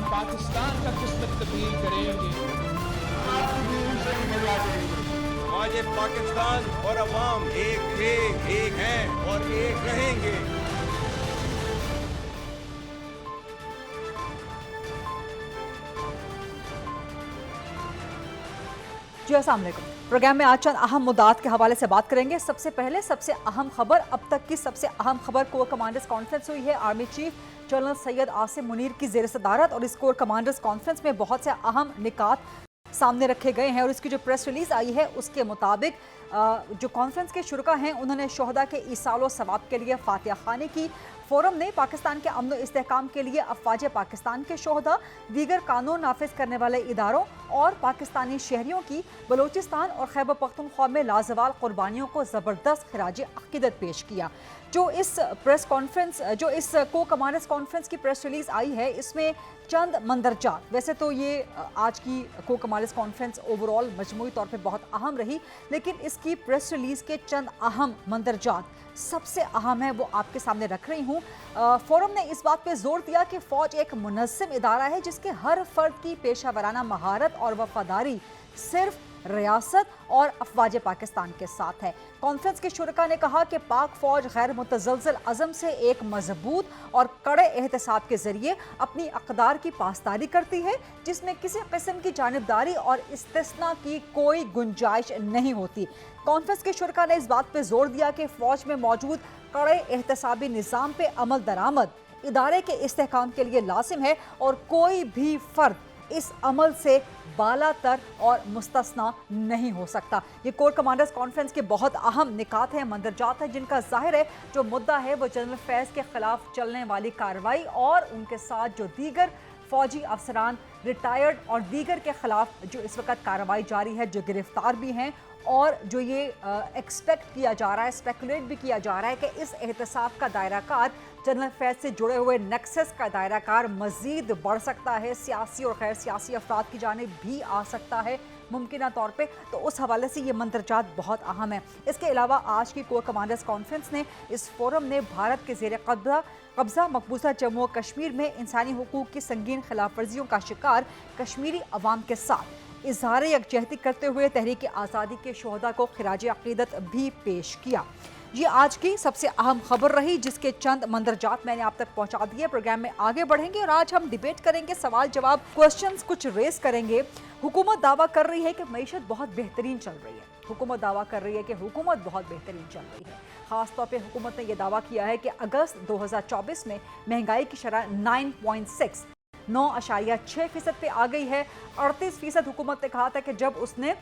पाकिस्तान का किस्मत तब्दील करेंगे। आज ये पाकिस्तान और अवाम एक थे, एक हैं और एक रहेंगे। जी अस्सलाम वालेकुम। प्रोग्राम में आज चंद अहम मुद्दात के हवाले से बात करेंगे। सबसे पहले सबसे अहम खबर, अब तक की सबसे अहम खबर, कोर कमांडर्स कॉन्फ्रेंस हुई है। Army chief general Syed Asim Munir की ज़ेर सदारत और इस कोर कमांडर्स कॉन्फ्रेंस में बहुत से अहम निकात सामने रखे गए हैं और इसकी जो प्रेस रिलीज आई है उसके मुताबिक जो कॉन्फ्रेंस के शुरका हैं उन्होंने शोहदा के ईसाल सवाब के लिए फातिहा खानी की। फोरम ने पाकिस्तान के अमन इस्तेहकाम के लिए अफवाज पाकिस्तान के शोहदा, दीगर कानून नाफिज करने वाले इदारों और पाकिस्तानी शहरियों की बलोचिस्तान और खैबर पख्तूनख्वा में लाजवाल कुर्बानियों को ज़बरदस्त खराज अकीदत पेश किया। जो इस को कमांडर्स कॉन्फ्रेंस की प्रेस रिलीज आई है इसमें चंद मंदरजात, वैसे तो ये आज की को कमांडर्स कॉन्फ्रेंस ओवरऑल मजमूई तौर पे बहुत अहम रही, लेकिन इसकी प्रेस रिलीज के चंद अहम मंदरजात सबसे अहम है वो आपके सामने रख रही हूँ। फोरम ने इस बात पे जोर दिया कि फौज एक मुनज़्ज़म इदारा है जिसके हर फर्द की पेशा वराना महारत और वफादारी सिर्फ रियासत और अफवाज पाकिस्तान के साथ है। कॉन्फ्रेंस के शुरका ने कहा कि पाक फौज गैर मुतज़लज़ल अज़म से एक मजबूत और कड़े एहतसाब के जरिए अपनी अक़दार की पासदारी करती है जिसमें किसी किस्म की जानिबदारी और इस्तिस्ना की कोई गुंजाइश नहीं होती। कॉन्फ्रेंस के शुरका ने इस बात पर जोर दिया कि फौज में मौजूद कड़े एहतसाबी निज़ाम पे अमल दरामद इदारे के इस्तेहकाम के लिए लाजिम है और कोई भी फर्द इस अमल से बालातर और मुस्तस्ना नहीं हो सकता। ये कोर कमांडर्स कॉन्फ्रेंस के बहुत अहम निकात हैं, मंदरजात हैं, जिनका जाहिर है जो मुद्दा है वो जनरल फैज़ के खिलाफ चलने वाली कार्रवाई और उनके साथ जो दीगर फौजी अफसरान रिटायर्ड और दीगर के खिलाफ जो इस वक्त कार्रवाई जारी है, जो गिरफ्तार भी हैं और जो ये एक्सपेक्ट किया जा रहा है, स्पेकुलेट भी किया जा रहा है कि इस एहतसाब का दायरा कार जनरल फैज़ से जुड़े हुए नेक्सस का दायरा कार मज़ीद बढ़ सकता है, सियासी और गैर सियासी अफराद की जानिब भी आ सकता है मुमकिन तौर पे, तो उस हवाले से ये मंदरजात बहुत अहम है। इसके अलावा आज की कोर कमांडर्स कॉन्फ्रेंस ने इस फोरम ने भारत के ज़ेर कब्ज़ा मकबूजा जम्मू और कश्मीर में इंसानी हुकूक की संगीन खिलाफ वर्जियों का शिकार कश्मीरी अवाम के साथ इजहार यकजहती करते हुए तहरीक आज़ादी के शोहदा को खिराज अक़ीदत भी पेश किया। ये आज की सबसे अहम खबर रही जिसके चंद मंदरजात मैंने आप तक पहुंचा दिए। प्रोग्राम में आगे बढ़ेंगे और आज हम डिबेट करेंगे, सवाल जवाब क्वेश्चंस कुछ रेस करेंगे। हुकूमत दावा कर रही है कि मईशत बहुत बेहतरीन चल रही है। हुकूमत दावा कर रही है कि हुकूमत बहुत बेहतरीन चल रही है। खासतौर पे हुकूमत ने यह दावा किया है कि अगस्त 2024 में महंगाई की शरह 9.6% पे आ गई है। 38% हुकूमत ने कहा था कि जब उसने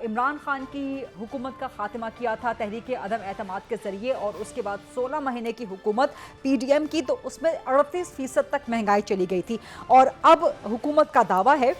इमरान खान की हुकूमत का खात्मा किया था तहरीक अदम एतमाद के ज़रिए और उसके बाद 16 महीने की हुकूमत PDM की, तो उसमें 38% तक महंगाई चली गई थी। और अब हुकूमत का दावा है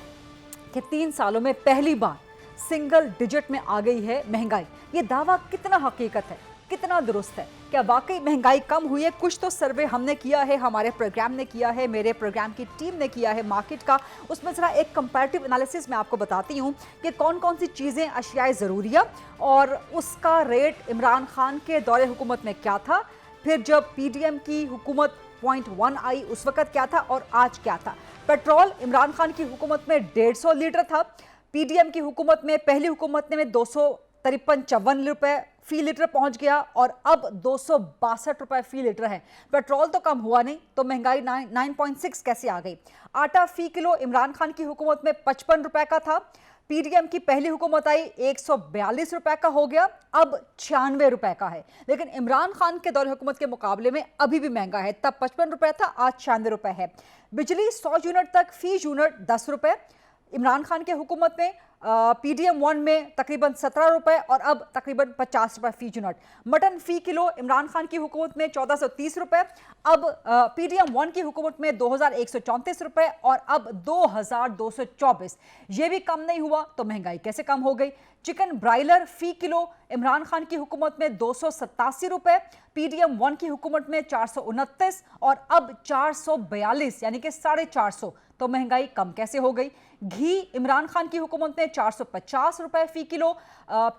कि 3 सालों में पहली बार सिंगल डिजिट में आ गई है महंगाई। ये दावा कितना हकीकत है, कितना दुरुस्त है? क्या वाकई महंगाई कम हुई है? कुछ तो सर्वे हमने किया है, हमारे प्रोग्राम ने किया है, मेरे प्रोग्राम की टीम ने किया है मार्केट का। उसमें ज़रा एक कंपैरेटिव एनालिसिस मैं आपको बताती हूँ कि कौन कौन सी चीज़ें अशियाए ज़रूरिया और उसका रेट इमरान खान के दौरे हुकूमत में क्या था, फिर जब PDM की हुकूमत 0.1 आई उस वक़्त क्या था और आज क्या था। पेट्रोल इमरान खान की हुकूमत में 150 लीटर था, PDM की हुकूमत में, पहली हुकूमत में 253-54 रुपये फी लीटर पहुंच गया और अब 262 रुपये फी लीटर है। पेट्रोल तो कम हुआ नहीं, तो महंगाई 9.6 कैसे आ गई? आटा फी किलो इमरान खान की हुकूमत में 55 रुपए का था, PDM की पहली हुकूमत आई 142 रुपए का हो गया, अब 96 रुपए का है। लेकिन इमरान खान के दौरे हुकूमत के मुकाबले में अभी भी महंगा है, तब 55 रुपए था, आज 96 रुपए है। बिजली 100 यूनिट तक फी यूनिट 10 रुपए, इमरान खान के हुकूमत में PDM 1 में तकरीबन 17 रुपए और अब तकरीबन 50 रुपए फी यूनिट। मटन फी किलो इमरान खान की हुकूमत में 1430 रुपए, अब PDM 1 की हुकूमत में 2134 रुपए और अब 2224। ये भी कम नहीं हुआ तो महंगाई कैसे कम हो गई? चिकन ब्रायलर फी किलो इमरान खान की हुकूमत में 287 रुपए, PDM 1 की हुकूमत में 429 और अब 442 यानी कि 450। तो महंगाई कम कैसे हो गई? घी इमरान खान की हुकूमत में 450 रुपए फी किलो,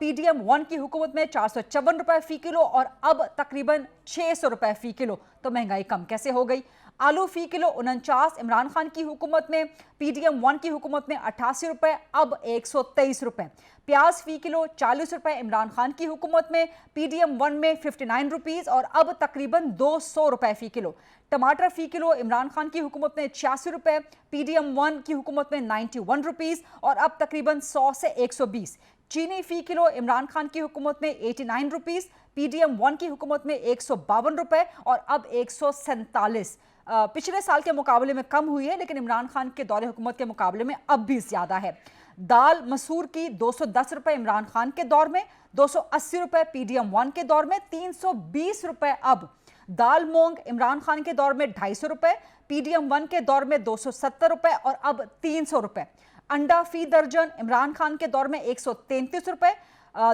PDM 1 की हुकूमत में 454 रुपए फी किलो और अब तकरीबन 600 रुपए फी किलो, तो महंगाई कम कैसे हो गई? आलू फी किलो 49 इमरान खान की हुकूमत में, PDM 1 की हुकूमत में 88 रुपए, अब 123 रुपए। प्याज फी किलो 40 रुपए इमरान खान की हुकूमत में, PDM 1 में 59 रुपीस और अब तकरीबन 200 रुपए फी किलो। टमाटर फी किलो इमरान खान की हुकूमत में 86 रुपए, PDM 1 की हुकूमत में 91 रुपीस और अब तकरीबन 100 से 120। चीनी फी किलो इमरान खान की हुकूमत में 89 रुपीस, PDM 1 की हुकूमत में 152 रुपए और अब 147। पिछले साल के मुकाबले में कम हुई है, लेकिन इमरान खान के दौरे हुकूमत के मुकाबले में अब भी ज्यादा है। दाल मसूर की 210 रुपए इमरान खान के दौर में, 280 रुपए PDM 1 के दौर में, 320 रुपए अब। दाल मूंग इमरान खान के दौर में 250 रुपए, PDM 1 के दौर में 270 रुपए और अब 300 रुपए। अंडा फी दर्जन इमरान खान के दौर में 133 रुपए,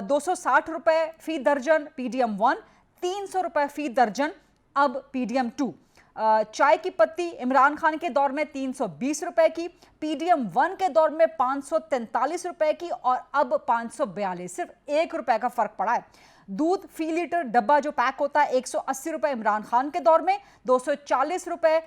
260 रुपए फी दर्जन PDM 1, 300 रुपए फी दर्जन अब PDM 2। चाय की पत्ती इमरान खान के दौर में 320 रुपए की, PDM 1 के दौर में 543 रुपए की और अब 542, सिर्फ 1 रुपए का फर्क पड़ा है। दूध फी लीटर डब्बा जो पैक होता है 180 रुपए इमरान खान के दौर में, 240 रुपए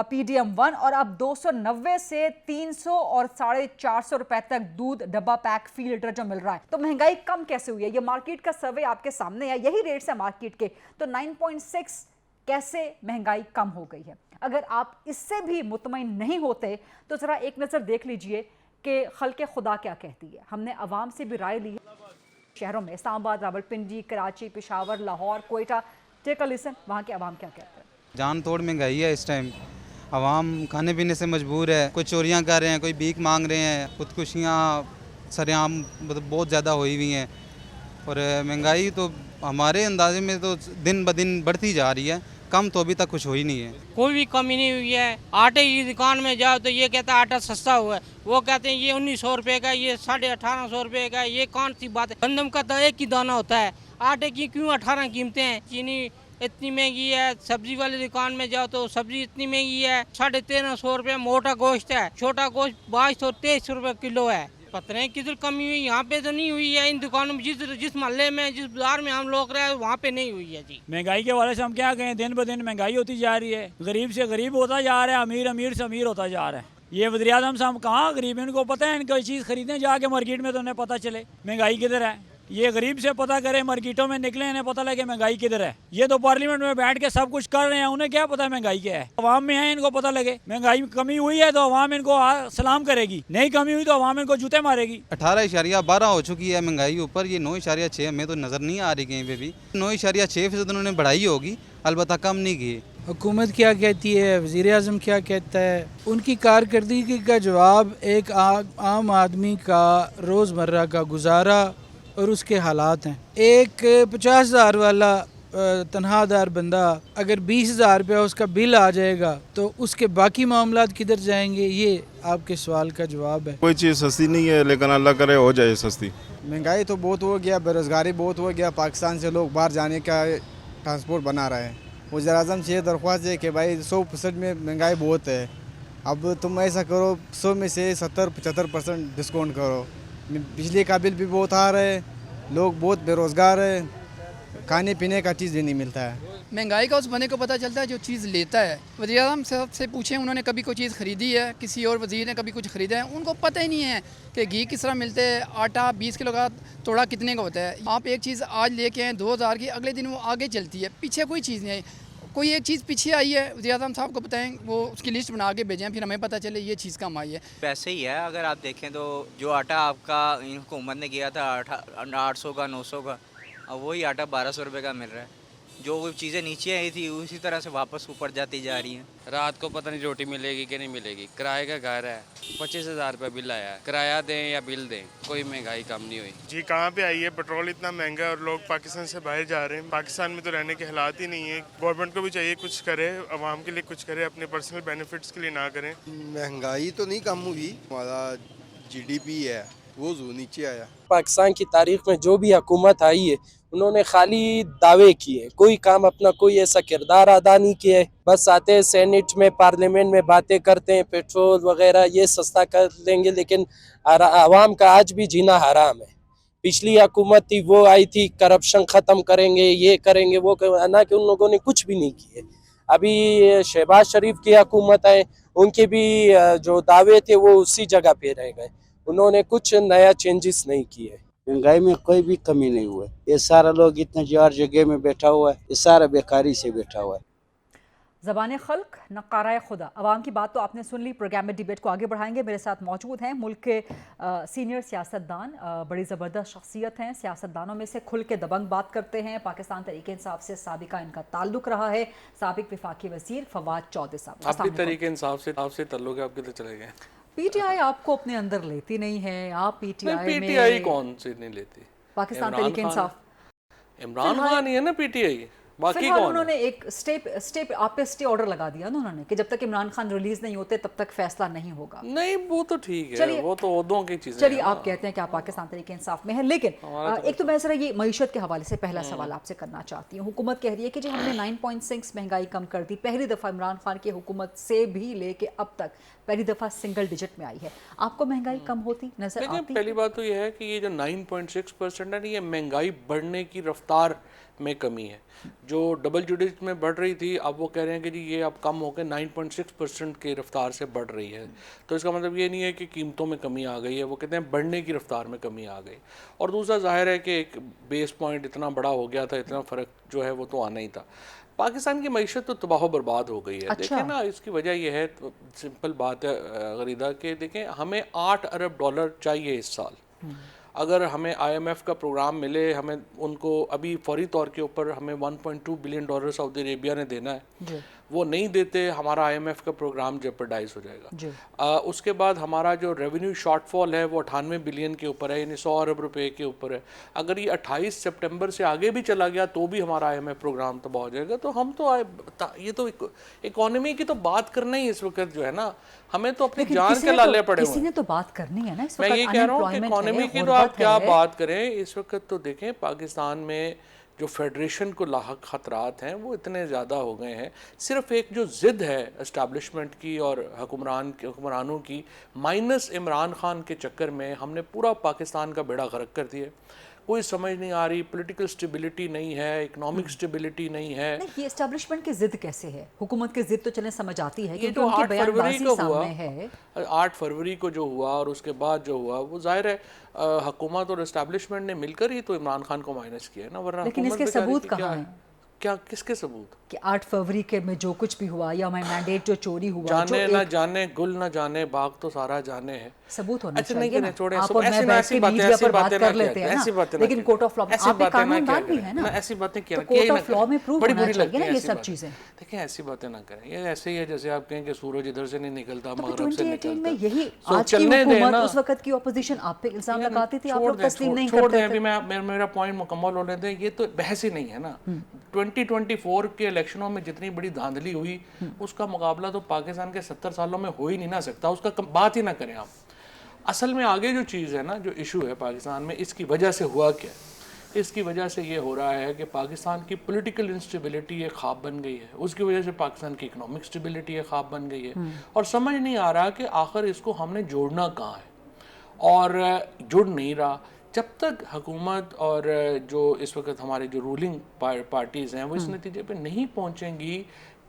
PDM 1 और अब 290 से 300 और 450 रुपए तक दूध डब्बा पैक फी लीटर जो मिल रहा है। तो महंगाई कम कैसे हुई है? ये मार्केट का सर्वे आपके सामने है, यही रेट्स है मार्केट के। तो 9.6 कैसे महंगाई कम हो गई है? अगर आप इससे भी मुतमईन नहीं होते तो जरा एक नजर देख लीजिए कि खल्के खुदा क्या कहती है। हमने अवाम से भी राय ली है, शहरों में Islamabad, Rawalpindi, Karachi, Peshawar, Lahore, Quetta. Take a listen, वहाँ के अवाम क्या कहते हैं। जान तोड़ महंगाई है इस टाइम, अवाम खाने पीने से मजबूर है। कोई चोरियां कर रहे हैं, कोई भीख मांग रहे हैं, खुदकुशियाँ सरेआम मतलब बहुत ज़्यादा हुई हुई हैं। और महंगाई तो हमारे अंदाजे में तो दिन ब दिन बढ़ती जा रही है, कम तो अभी तक कुछ हो ही नहीं है। कोई भी कमी नहीं हुई है। आटे की दुकान में जाओ तो ये कहता है आटा सस्ता हुआ है, वो कहते हैं ये 1900 रुपये का, ये 1850 रुपये का। ये कौन सी बात है? गंदम का तो एक ही दाना होता है, आटे की क्यों 18 कीमतें हैं? चीनी इतनी महंगी है। सब्जी वाली दुकान में जाओ तो सब्जी इतनी महंगी है, 1350 रुपये। मोटा गोश्त है, छोटा गोश्त 2223 रुपये किलो है। पता नहीं किधर कमी हुई, यहाँ पे तो नहीं हुई है। इन दुकानों में जिस मोहल्ले में, जिस बाजार में हम लोग रहे वहाँ पे नहीं हुई है जी। महंगाई के वाले से हम क्या कहें, दिन ब दिन महंगाई होती जा रही है। गरीब से गरीब होता जा रहा है, अमीर से अमीर होता जा रहा है। ये वज़ीर-ए-आज़म साहब कहाँ गरीब हैं? इनको पता है इनको चीज़ खरीदें जाके मार्केट में तो उन्हें पता चले महंगाई किधर है। ये गरीब से पता करे, मार्केटों में निकले, इन्हें पता लगे महंगाई किधर है। ये तो पार्लियामेंट में बैठ के सब कुछ कर रहे हैं, उन्हें क्या पता महंगाई क्या है। अवाम में है, इनको पता लगे महंगाई में कमी हुई है तो अवाम इनको सलाम करेगी, नहीं कमी हुई तो अवाम इनको जूते मारेगी। 18.12 हो चुकी है महंगाई ऊपर, ये 9.6 हमें तो नज़र नहीं आ रही कहीं पे भी। 9.6% उन्होंने बढ़ाई होगी, अलबत्ता कम नहीं की। हुकूमत क्या कहती है, वज़ीर-ए-आज़म क्या कहता है, उनकी कारकर्दगी का जवाब एक आम आदमी का रोज़मर्रा का गुजारा और उसके हालात हैं। एक 50,000 वाला तनहादार बंदा अगर 20,000 रुपया उसका बिल आ जाएगा तो उसके बाकी मामलात किधर जाएंगे? ये आपके सवाल का जवाब है। कोई चीज़ सस्ती नहीं है, लेकिन अल्लाह करे हो जाए सस्ती। महंगाई तो बहुत हो गया, बेरोज़गारी बहुत हो गया। पाकिस्तान से लोग बाहर जाने का ट्रांसपोर्ट बना रहे हैं। वज़ीर-ए-आज़म से ये दरख्वास्त है कि भाई 100% में महंगाई बहुत है, अब तुम ऐसा करो 100 में से 70-75% डिस्काउंट करो। बिजली का बिल भी बहुत आ रहा है, लोग बहुत बेरोज़गार है, खाने पीने का चीज़ भी नहीं मिलता है। महंगाई का उस बंदे को पता चलता है जो चीज़ लेता है। वज़ीर-ए-आज़म साहब से पूछें, उन्होंने कभी कोई चीज़ ख़रीदी है? किसी और वज़ीर ने कभी कुछ ख़रीदा है? उनको पता ही नहीं है कि घी किस तरह मिलते है, आटा 20 किलो का तोड़ा कितने का होता है। आप एक चीज़ आज लेके आए 2000 की, अगले दिन वो आगे चलती है, पीछे कोई चीज़ नहीं आई। कोई एक चीज़ पीछे आई है, वज़ीर-ए-आज़म साहब को बताएं, वो उसकी लिस्ट बना के भेजें, फिर हमें पता चले ये चीज़ कम आई है। वैसे ही है, अगर आप देखें तो जो आटा आपका हुकूमत ने किया था 800 का 900 का, अब वही आटा 1200 रुपये का मिल रहा है। जो चीज़ें नीचे आई थी उसी तरह से वापस ऊपर जाती जा रही हैं। रात को पता नहीं रोटी मिलेगी कि नहीं मिलेगी। किराए का घर है, 25,000 रुपये बिल आया है। किराया दें या बिल दें, कोई महंगाई कम नहीं हुई जी। कहाँ पे आई है? पेट्रोल इतना महंगा है और लोग पाकिस्तान से बाहर जा रहे हैं। पाकिस्तान में तो रहने के हालात ही नहीं है। गवर्नमेंट को भी चाहिए कुछ करे, आवाम के लिए कुछ करे, अपने पर्सनल बेनिफिट्स के लिए ना करें। महंगाई तो नहीं कम हुई, हमारा GDP है वो नीचे आया। पाकिस्तान की तारीख में जो भी हुकूमत आई है उन्होंने खाली दावे किए, कोई काम अपना कोई ऐसा किरदार अदा नहीं किया है। बस आते हैं सेनेट में, पार्लियामेंट में बातें करते हैं, पेट्रोल वगैरह ये सस्ता कर देंगे, लेकिन आवाम का आज भी जीना हराम है। पिछली हुकूमत थी, वो आई थी, करप्शन ख़त्म करेंगे, ये करेंगे, वो ना कि उन लोगों ने कुछ भी नहीं किए। अभी शहबाज शरीफ की हुकूमत है, उनके भी जो दावे थे वो उसी जगह पे रह गए, उन्होंने कुछ नया चेंजेस नहीं किए। महंगाई में कोई भी कमी नहीं हुआ है। ये सारा लोग इतना जार जगह में बैठा हुआ है, ये सारा बेकारी से बैठा हुआ है। ज़बान खल्क नकारा खुदा। अवाम की बात तो आपने सुन ली। प्रोग्राम में डिबेट को आगे बढ़ाएंगे। मेरे साथ मौजूद हैं मुल्क के सीनियर सियासतदान, बड़ी ज़बरदस्त शख्सियत हैं। सियासतदानों में से खुल के दबंग बात करते हैं। पाकिस्तान तहरीक इंसाफ से साबिका इनका ताल्लुक रहा है। साबिक वफाकी वज़ीर फवाद चौधरी साहब। आप भी तहरीक इंसाफ से ताल्लुक है, आपके तो चले गए। पीटीआई आपको अपने अंदर लेती नहीं है। आप पीटीआई कौन से नहीं लेती? पाकिस्तान तहरीक इंसाफ, इमरान खान ही है ना पीटीआई, बाकी कौन? उन्होंने एक स्टे आप पे स्टे ऑर्डर लगा दिया ना उन्होंने कि जब तक इमरान खान रिलीज नहीं होते तब तक फैसला नहीं होगा। नहीं वो तो ठीक है, वो तो ओहदों की चीजें। चलिए आप कहते हैं कि आप पाकिस्तान तहरीक इंसाफ में हैं, लेकिन एक तो मैं जरा ये मईशत के हवाले से पहला सवाल आपसे करना चाहती हूँ। हुकूमत कह रही है कि जी हमने 9.6 महंगाई कम कर दी। पहली दफ़ा इमरान खान की हुकूमत से भी लेके अब तक पहली दफ़ा सिंगल डिजिट में आई है। आपको महंगाई कम होती नजर आती? पहली बात तो यह है कि ये जो 9.6% है, ये महंगाई बढ़ने की रफ्तार में कमी है। जो डबल डिजिट में बढ़ रही थी, अब वो कह रहे हैं कि जी ये अब कम होकर 9.6% की रफ्तार से बढ़ रही है। तो इसका मतलब ये नहीं है कि कीमतों में कमी आ गई है, वो कहते हैं बढ़ने की रफ्तार में कमी आ गई। और दूसरा जाहिर है कि एक बेस पॉइंट इतना बड़ा हो गया था, इतना फ़र्क जो है वो तो आना ही था। पाकिस्तान की मईशत तो तबाह बर्बाद हो गई है। अच्छा। देखें ना, इसकी वजह यह है, तो सिंपल बात है गरीदा, कि देखें हमें $8 अरब चाहिए इस साल। अगर हमें IMF का प्रोग्राम मिले, हमें उनको अभी फौरी तौर के ऊपर हमें $1.2 बिलियन सऊदी अरेबिया ने देना है, वो नहीं देते, हमारा IMF का प्रोग्राम जेपरडाइज हो जाएगा। उसके बाद हमारा जो रेवेन्यू शॉर्टफॉल है वो 98 बिलियन के ऊपर है, यानी 100 अरब रुपए के ऊपर है। अगर ये 28 सितंबर से आगे भी चला गया तो भी हमारा IMF प्रोग्राम तबाह हो जाएगा। तो हम तो ये तो इकोनॉमी की तो बात करना ही इस वक्त जो है ना, हमें तो अपनी जान के लाले पड़े हुए। किसी ने तो बात करनी है ना इस वक्त। मैं ये कह रहा हूँ कि इकोनॉमी की तो आप क्या बात करें इस वक्त। तो देखें पाकिस्तान में जो फेडरेशन को लाहक ख़तरात हैं वो इतने ज़्यादा हो गए हैं। सिर्फ एक जो ज़िद है इस्टेब्लिशमेंट की और हुक्मरानों की, माइनस इमरान खान के चक्कर में हमने पूरा पाकिस्तान का बेड़ा गर्क कर दिया। कोई समझ नहीं आ रही, पॉलिटिकल स्टेबिलिटी नहीं है, इकोनॉमिक स्टेबिलिटी नहीं है। नहीं, ये एस्टेब्लिशमेंट की जिद कैसे है? हुकूमत की जिद तो चले समझ आती है, ये जो 8 फरवरी को हुआ है, 8 फरवरी को जो हुआ और उसके बाद जो हुआ, वो जाहिर है हुकूमत और एस्टेब्लिशमेंट ने मिलकर ही तो इमरान खान को माइनस किया है ना, वरना लेकिन इसके सबूत कहाँ हैं? क्या किसके सबूत कि 8 फरवरी के में जो कुछ भी हुआ या हमारा मैंडेट जो चोरी हुआ, जाने ना जाने, गुल ना जाने, बाग तो सारा जाने है, सबूत होना अच्छा चाहिए नहीं छोड़े, आप और मैं बैठ के मीडिया पर बात कर लेते हैं ना, लेकिन कोर्ट ऑफ लॉ में आप कानूनदान भी है ना, ऐसी बातें क्या कोर्ट ऑफ लॉ में प्रूव होना चाहिए ना ये सब चीजें। देखिए ऐसी बातें ना करें, ये ऐसे ही है जैसे आप कहें कि सूरज इधर से नहीं निकलता तो मगरब से 2018 में निकलता। यही आज की हुकूमत, उस वक्त की ऑपोजिशन आप पे इल्जाम लगाती थी, आप लोग तस्लीम नहीं करते थे। अभी मेरा पॉइंट मुकम्मल होने दें, ये तो बहस ही नहीं है ना। 2024 के इलेक्शनों में जितनी बड़ी धांधली हुई, उसका मुकाबला तो पाकिस्तान के 70 सालों में हो ही नहीं ना सकता, उसका बात ही ना करें आप। असल में आगे जो चीज़ है ना, जो इशू है पाकिस्तान में, इसकी वजह से हुआ क्या? इसकी वजह से ये हो रहा है कि पाकिस्तान की पॉलिटिकल इंस्टेबिलिटी एक ख्वाब बन गई है, उसकी वजह से पाकिस्तान की इकोनॉमिक स्टेबिलिटी एक ख्वाब बन गई है, और समझ नहीं आ रहा कि आखिर इसको हमने जोड़ना कहाँ है, और जुड़ नहीं रहा। जब तक हुकूमत और जो इस वक्त हमारे जो रूलिंग पार्टीज़ हैं वो इस नतीजे पे नहीं पहुंचेंगी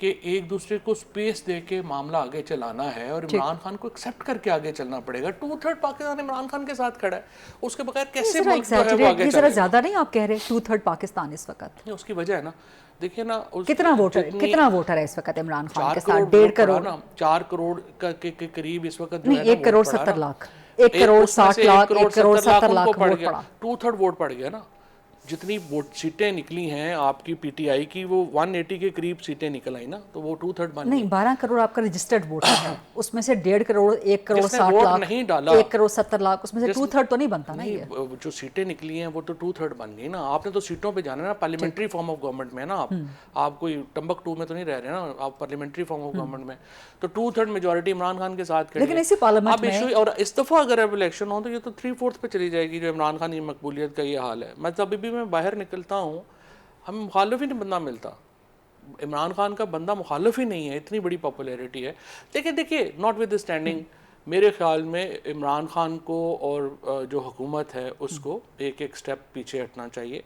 कि एक दूसरे को स्पेस दे के मामला आगे चलाना है और इमरान खान को एक्सेप्ट करके आगे चलना पड़ेगा। 2/3 पाकिस्तान इमरान खान के साथ खड़ा है, उसके बगैर कैसे मुल्क जो है वो आगे चलेगा? ज़्यादा नहीं आप कह रहे 2/3 पाकिस्तान इस वक्त? उसकी वजह है ना, देखिए ना कितना वोटर है इस वक्त इमरान खान के साथ? 1.5 करोड़, 4 करोड़ के करीब इस वक्त, 1 करोड़ 70 लाख, 1 करोड़ 60 लाख, 1 करोड़ 70 लाख वोट पड़ा, 2/3 वोट पड़ गया ना। जितनी वोट सीटें निकली हैं आपकी पीटीआई की, वो 180 के करीब सीटें निकल आई ना, तो वो 2/3 बन नहीं, 12 करोड़ आपका रजिस्टर्ड वोटर है, उसमें से 1.5 करोड़, 1 करोड़ 60 लाख नहीं डाला, 1 करोड़ 70 लाख, उसमें से 2/3 तो नहीं बनता ना। ये जो सीटें निकली हैं वो तो 2/3 बन गई ना। आपने तो सीटों पे जाना है ना, पार्लियामेंट्री फॉर्म ऑफ गवर्नमेंट में ना, आप कोई टम्बकटू में तो नहीं रह रहे ना, आप पार्लियामेंट्री फॉर्म ऑफ गवर्नमेंट में, तो 2/3 मेजोरिटी इमरान खान के साथ। लेकिन इसी पार्लियामेंट में और इस दफा अगर अब इलेक्शन हो तो ये तो 3/4 पे चली जाएगी, जो इमरान खान की मकबूलियत का ये हाल है। मैं तो अभी भी मैं बाहर निकलता हूँ, हमें मुखालिफ ही नहीं बंदा मिलता। इमरान खान का बंदा मुखालिफ ही नहीं है, इतनी बड़ी पॉपुलैरिटी है। देखिए नॉट विद स्टैंडिंग, मेरे ख्याल में इमरान खान को और जो हुकूमत है उसको एक एक स्टेप पीछे हटना चाहिए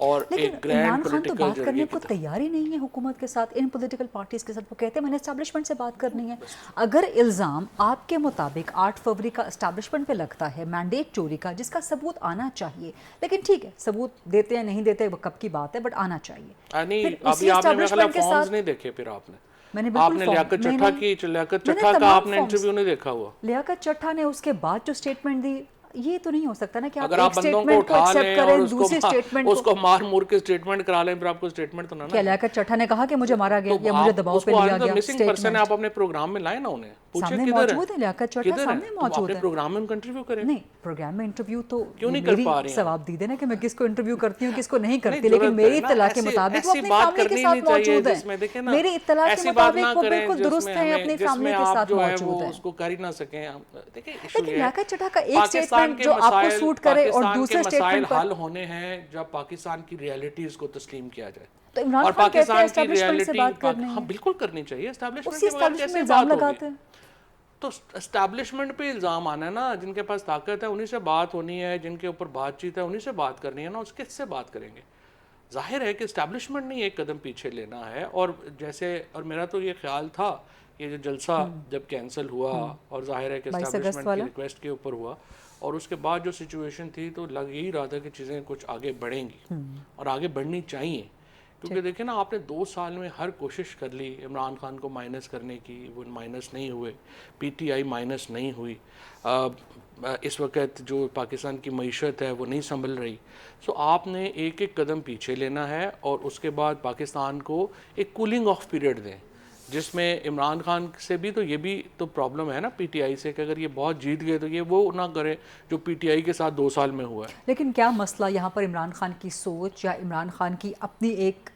और एक ग्रैंड पॉलिटिकल बात करने को तैयार ही नहीं है हुकूमत के साथ, इन पॉलिटिकल पार्टीज के साथ। वो कहते हैं मैंने एस्टैब्लिशमेंट से बात करनी है। अगर इल्ज़ाम आपके मुताबिक 8 फरवरी का एस्टैब्लिशमेंट पे लगता है, मैंडेट चोरी का, जिसका सबूत आना चाहिए, लेकिन ठीक है सबूत देते हैं नहीं देते वो कब की बात है, बट आना चाहिए। अभी आपने फॉर्म्स नहीं देखे, फिर आपने लियाकत चट्टा का आपने इंटरव्यू नहीं देखा हुआ। लियाकत चट्टा ने उसके बाद जो स्टेटमेंट दी, ये तो नहीं हो सकता ना कि अगर आप बंदों को उठा लें और उसको मार मुर के स्टेटमेंट करा लें, फिर आपको स्टेटमेंट तो ना क्या लियाकत चट्टा ने कहा कि मुझे मारा गया या मुझे दबाव पे लिया गया। मिसिंग पर्सन है, आप अपने प्रोग्राम में लाए ना उन्हें, पूछिए किधर है। लियाकत चट्टा सामने मौजूद है, प्रोग्राम में उनका इंटरव्यू करें। नहीं, प्रोग्राम में इंटरव्यू तो क्यों नहीं कर पा रहे हैं? सवाब दी देना कि मैं किसको इंटरव्यू करती हूँ किसको नहीं करती, लेकिन मेरी इत्तला के मुताबिक वो अपनी फैमिली के साथ मौजूद है। मेरी इत्तला के मुताबिक वो बिल्कुल दुरुस्त है, अपनी फैमिली के साथ मौजूद है। उसको कर ही ना सकें। लेकिन लियाकत चट्टा का एक स्टेटमेंट जो आपको सूट करे और दूसरे स्टेटमेंट हल होने हैं जब पाकिस्तान की रियलिटीज को तस्लीम किया जाए। तो इमरान खान कहते हैं एस्टैब्लिशमेंट से बात करनी है। हाँ बिल्कुल करनी चाहिए। एस्टैब्लिशमेंट उसी एस्टैब्लिशमेंट में इल्जाम लगाते हैं। तो एस्टैब्लिशमेंट पे इल्ज़ाम आना है ना, जिनके पास ताकत है उन्हीं से बात होनी है, जिनके ऊपर बातचीत है उन्हीं से बात करनी है ना, उसके किससे बात करेंगे। जाहिर है कि एस्टैब्लिशमेंट ने एक कदम पीछे लेना है। और जैसे और मेरा तो ये ख्याल था, ये जो जलसा जब कैंसिल हुआ और जाहिर है कि एस्टैब्लिशमेंट की रिक्वेस्ट के ऊपर हुआ और उसके बाद जो सिचुएशन थी तो लग यही रहा था कि चीज़ें कुछ आगे बढ़ेंगी और आगे बढ़नी चाहिए। क्योंकि देखिए ना, आपने 2 साल में हर कोशिश कर ली इमरान खान को माइनस करने की, वो माइनस नहीं हुए, पीटीआई माइनस नहीं हुई, इस वक्त जो पाकिस्तान की मईशत है वो नहीं संभल रही। सो आपने एक एक कदम पीछे लेना है और उसके बाद पाकिस्तान को एक कूलिंग ऑफ पीरियड दें, जिसमें इमरान खान से भी तो ये भी तो प्रॉब्लम है ना पीटीआई से, कि अगर ये बहुत जीत गए तो ये वो ना करे जो पीटीआई के साथ 2 साल में हुआ है। लेकिन क्या मसला यहाँ पर इमरान खान की सोच या इमरान खान की अपनी एक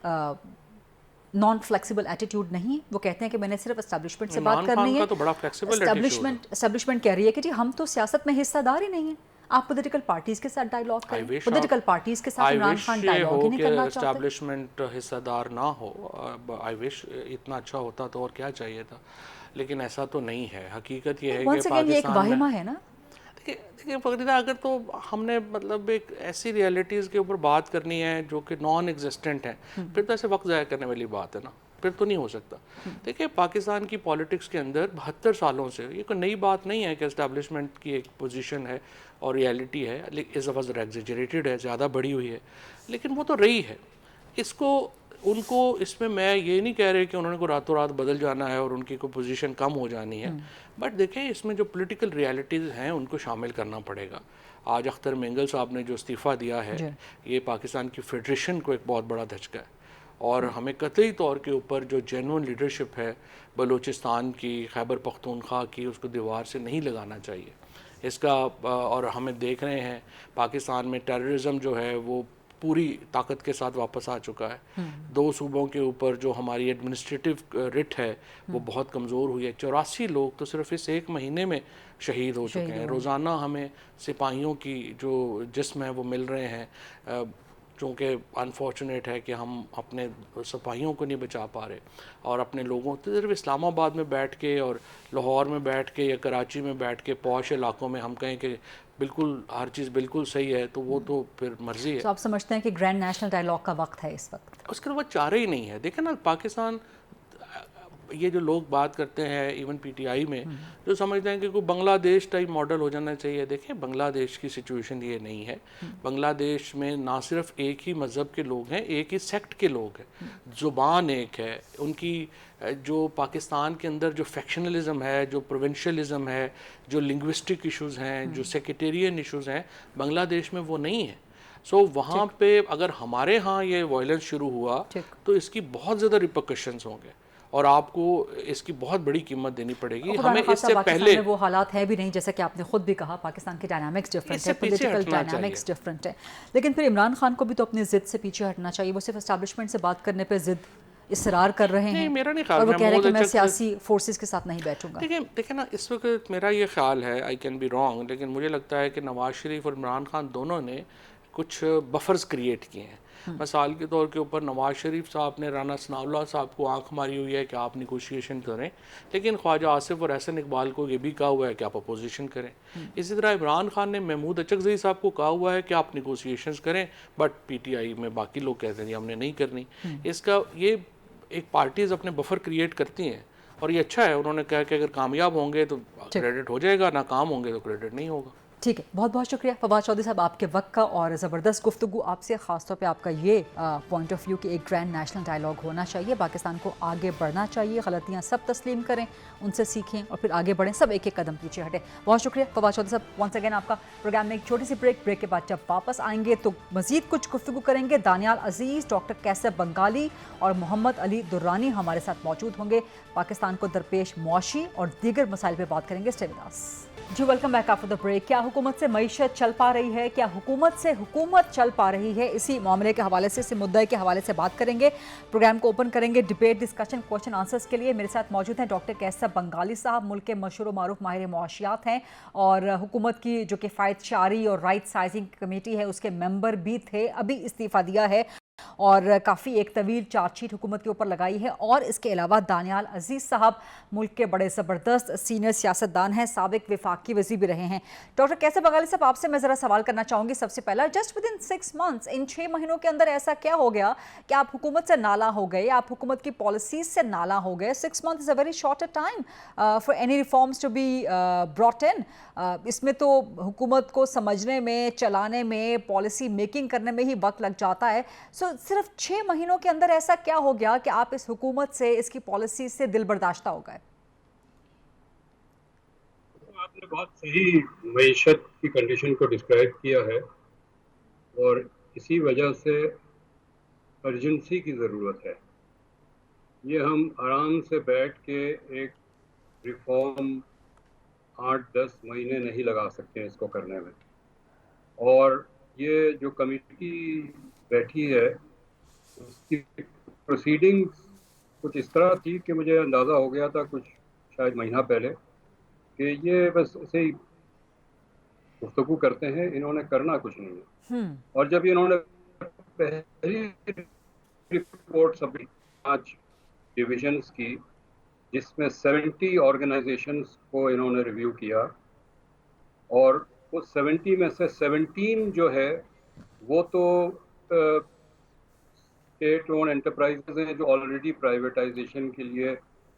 नॉन फ्लेक्सिबल एटीट्यूड नहीं? वो कहते हैं कि मैंने सिर्फ एस्टैब्लिशमेंट से बात करनी है। तो बड़ा फ्लेक्सिबल एस्टैब्लिशमेंट कह रही है कि जी हम तो सियासत में हिस्सेदार ही नहीं है, आप पॉलिटिकल पार्टीज के साथ डायलॉग करें। पॉलिटिकल पार्टीज के साथ इमरान खान डायलॉग ही नहीं करना चाहते। एस्टैब्लिशमेंट हिस्सेदार ना हो, आई विश इतना अच्छा होता तो और क्या चाहिए था, लेकिन ऐसा तो नहीं है। हकीकत ये है कि पाकिस्तान एक वाहिमा है ना। देखिए फरीदा, अगर तो हमने मतलब एक ऐसी रियलिटीज़ के ऊपर बात करनी है जो कि नॉन एग्जिस्टेंट है, फिर तो ऐसे वक्त ज़ाया करने वाली बात है ना, फिर तो नहीं हो सकता। देखिए पाकिस्तान की पॉलिटिक्स के अंदर 72 सालों से ये कोई नई बात नहीं है कि एस्टैब्लिशमेंट की एक पोजीशन है और रियलिटी है, लेकिन इस दफ़ा एग्जेजरेटेड है, ज़्यादा बढ़ी हुई है, लेकिन वो तो रही है। इसको उनको इसमें मैं ये नहीं कह रही कि उन्होंने को रातों रात बदल जाना है और उनकी कोई पोजीशन कम हो जानी है, बट देखें इसमें जो पॉलिटिकल रियलिटीज़ हैं उनको शामिल करना पड़ेगा। आज अख्तर मेंगल साहब ने जो इस्तीफ़ा दिया है, ये पाकिस्तान की फेडरेशन को एक बहुत बड़ा धचका है और हमें कतई तौर के ऊपर जो जेन्युइन लीडरशिप है बलूचिस्तान की, खैबर पख्तूनख्वा की, उसको दीवार से नहीं लगाना चाहिए इसका। और हमें देख रहे हैं पाकिस्तान में टेररिज्म जो है वो पूरी ताकत के साथ वापस आ चुका है। 2 सूबों के ऊपर जो हमारी एडमिनिस्ट्रेटिव रिट है वो बहुत कमज़ोर हुई है। 84 लोग तो सिर्फ इस 1 महीने में शहीद हो चुके हैं। रोज़ाना हमें सिपाहियों की जो जिस्म है वो मिल रहे हैं, चूँकि अनफॉर्चुनेट है कि हम अपने सिपाहियों को नहीं बचा पा रहे और अपने लोगों तो सिर्फ इस्लामाबाद में बैठ के और लाहौर में बैठ के या कराची में बैठ के पॉश इलाकों में हम कहें कि बिल्कुल हर चीज़ बिल्कुल सही है, तो वो तो फिर मर्जी है। तो आप समझते हैं कि ग्रैंड नेशनल डायलॉग का वक्त है इस वक्त? उसके वो चारे ही नहीं है। देखें ना, पाकिस्तान ये जो लोग बात करते हैं इवन पीटीआई में जो समझते हैं कि कोई बांग्लादेश टाइप मॉडल हो जाना चाहिए। देखें बांग्लादेश की सिचुएशन ये नहीं है। बांग्लादेश में ना सिर्फ एक ही मज़हब के लोग हैं, एक ही सेक्ट के लोग हैं, ज़ुबान एक है उनकी। जो पाकिस्तान के अंदर जो फैक्शनलिज्म है, जो प्रोविंशियलिज्म है, जो लिंग्विस्टिक इश्यूज़ हैं, जो सेक्रेटेरियन इश्यूज़ हैं, बांग्लादेश में वो नहीं है। सो वहाँ पे अगर हमारे यहाँ ये वायलेंस शुरू हुआ तो इसकी बहुत ज़्यादा रिपरकशंस होंगे और आपको इसकी बहुत बड़ी कीमत देनी पड़ेगी। हमें इससे पहले वो हालात है भी नहीं, जैसे कि आपने खुद भी कहा पाकिस्तान के डायनामिक्स डिफरेंट है, पॉलिटिकल डायनामिक्स डिफरेंट है। लेकिन फिर इमरान खान को भी तो अपनी जिद से पीछे हटना चाहिए। वो सिर्फ एस्टैब्लिशमेंट से बात करने पे जिद इसरार कर रहे हैं। मेरा नहीं ख्याल, और वो कह रहे हैं कि मैं सियासी फोर्सेस के साथ नहीं बैठूंगा। देखिए ना, इस वक्त मेरा ये ख्याल है, आई कैन बी रॉन्ग, लेकिन मुझे लगता है कि नवाज शरीफ और इमरान खान दोनों ने कुछ बफर्स क्रिएट किए हैं। मिसाल के तौर के ऊपर नवाज शरीफ साहब ने राना सनाउल्लाह साहब को आंख मारी हुई है कि आप निगोशिएशन करें, लेकिन ख्वाजा आसिफ और एहसन इकबाल को ये भी कहा हुआ है कि आप अपोजिशन करें। इसी तरह इमरान खान ने महमूद अचकज़ई साहब को कहा हुआ है कि आप निगोशिएशंस करें, बट PTI में बाकी लोग कहते हैं हमने नहीं करनी। इसका ये एक पार्टीज़ अपने बफर क्रिएट करती हैं और ये अच्छा है। उन्होंने कहा कि अगर कामयाब होंगे तो क्रेडिट हो जाएगा, ना काम होंगे तो क्रेडिट नहीं होगा। ठीक है, बहुत बहुत शुक्रिया फवाद चौधरी साहब आपके वक्त का और ज़बरदस्त गुफ्तगू आपसे, ख़ासतौर पे आपका ये पॉइंट ऑफ व्यू कि एक ग्रैंड नेशनल डायलॉग होना चाहिए, पाकिस्तान को आगे बढ़ना चाहिए, गलतियाँ सब तस्लीम करें, उनसे सीखें और फिर आगे बढ़ें, सब एक एक कदम पीछे हटें। बहुत शुक्रिया फवाद चौधरी साहब। वंस अगेन आपका प्रोग्राम में एक छोटी सी ब्रेक के बाद जब वापस आएंगे तो मज़ीद कुछ गुफ्तगू करेंगे। दानियाल अजीज़, डॉक्टर कैसर बंगाली और मोहम्मद अली दुर्रानी हमारे साथ मौजूद होंगे। पाकिस्तान को दरपेश मुआशी और दीगर मसाइल पर बात करेंगे। Stay with us. जी welcome back after the break. क्या हुकूमत से मईशत चल पा रही है, क्या हुकूमत से हुकूमत चल पा रही है, इसी मामले के हवाले से, इसी मुद्दे के हवाले से बात करेंगे। प्रोग्राम को ओपन करेंगे डिबेट, डिस्कशन, क्वेश्चन आंसर्स के लिए। मेरे साथ मौजूद हैं डॉक्टर कैसर बंगाली साहब, मुल्क के मशहूर मारूफ माहिर मुआशियात हैं और हुकूमत की जो किफ़ायत शारी और राइट साइजिंग कमेटी है उसके मेंबर भी थे, अभी इस्तीफ़ा दिया है और काफ़ी एक तवील चार्जशीट हुकूमत के ऊपर लगाई है। और इसके अलावा दानियाल अजीज़ साहब मुल्क के बड़े ज़बरदस्त सीनियर सियासतदान हैं, साबिक वफाकी वज़ीर भी रहे हैं। डॉक्टर कैसर बंगाली साहब, आपसे मैं ज़रा सवाल करना चाहूँगी। सबसे पहला, जस्ट विद इन 6 मंथ्स, इन 6 महीनों के अंदर ऐसा क्या हो गया कि आप हुकूमत से नाला हो गए, आप हुकूमत की पॉलिसीज़ से नाला हो गए? 6 month is a very short time for any reforms to be brought in. इसमें तो हुकूमत को समझने में, चलाने में, पॉलिसी मेकिंग करने में ही वक्त लग जाता है। सो सिर्फ 6 महीनों के अंदर ऐसा क्या हो गया कि आप इस हुकूमत से, इसकी पॉलिसी से दिल बर्दाश्ता हो गए? आपने बहुत सही मईशत की कंडीशन को डिस्क्राइब किया है और इसी वजह से अर्जेंसी की ज़रूरत है। ये हम आराम से बैठ के एक रिफॉर्म 8-10 महीने नहीं लगा सकते हैं इसको करने में। और ये जो कमेटी बैठी है उसकी प्रोसीडिंग्स कुछ इस तरह थी कि मुझे अंदाज़ा हो गया था कुछ शायद महीना पहले कि ये बस ऐसे ही गुफ्तगू करते हैं, इन्होंने करना कुछ नहीं है। और जब इन्होंने पहली रिपोर्ट सबमिट 5 डिविजन्स की, जिसमें 70 ऑर्गेनाइजेशंस को इन्होंने रिव्यू किया और उस 70 में से 17 जो है वो तो स्टेट ओन एंटरप्राइजेज हैं जो ऑलरेडी प्राइवेटाइजेशन के लिए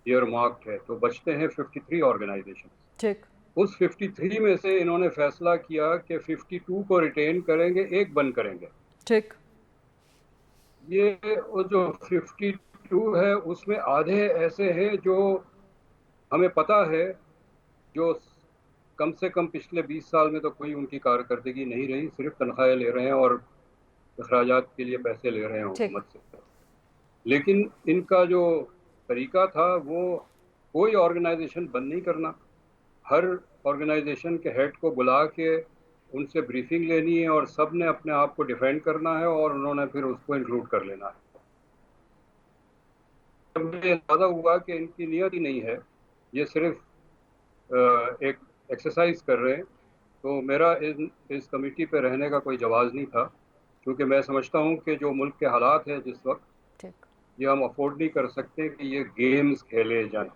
ईयर मार्क्ड है, तो बचते हैं 53 ऑर्गेनाइजेशन। ठीक। उस 53 में से इन्होंने फैसला किया कि 52 को रिटेन करेंगे, एक बंद करेंगे। ठीक। ये वो जो 52 है उसमें आधे ऐसे हैं जो हमें पता है जो कम से कम पिछले 20 साल में तो कोई उनकी कारकर्दगी नहीं रही, सिर्फ तनख्वाहें ले रहे हैं और अखराजात के लिए पैसे ले रहे हैं हुकूमत से। लेकिन इनका जो तरीका था वो कोई ऑर्गेनाइजेशन बंद नहीं करना, हर ऑर्गेनाइजेशन के हेड को बुला के उनसे ब्रीफिंग लेनी है और सब ने अपने आप को डिफेंड करना है और उन्होंने फिर उसको इंक्लूड कर लेना है। जब मुझे अंदाज़ा हुआ कि इनकी नियत ही नहीं है, ये सिर्फ एक एक्सरसाइज कर रहे हैं, तो मेरा इस कमेटी पे रहने का कोई जवाज़ नहीं था, क्योंकि मैं समझता हूँ कि जो मुल्क के हालात हैं जिस वक्त, ये हम अफोर्ड नहीं कर सकते कि ये गेम्स खेले जाएं।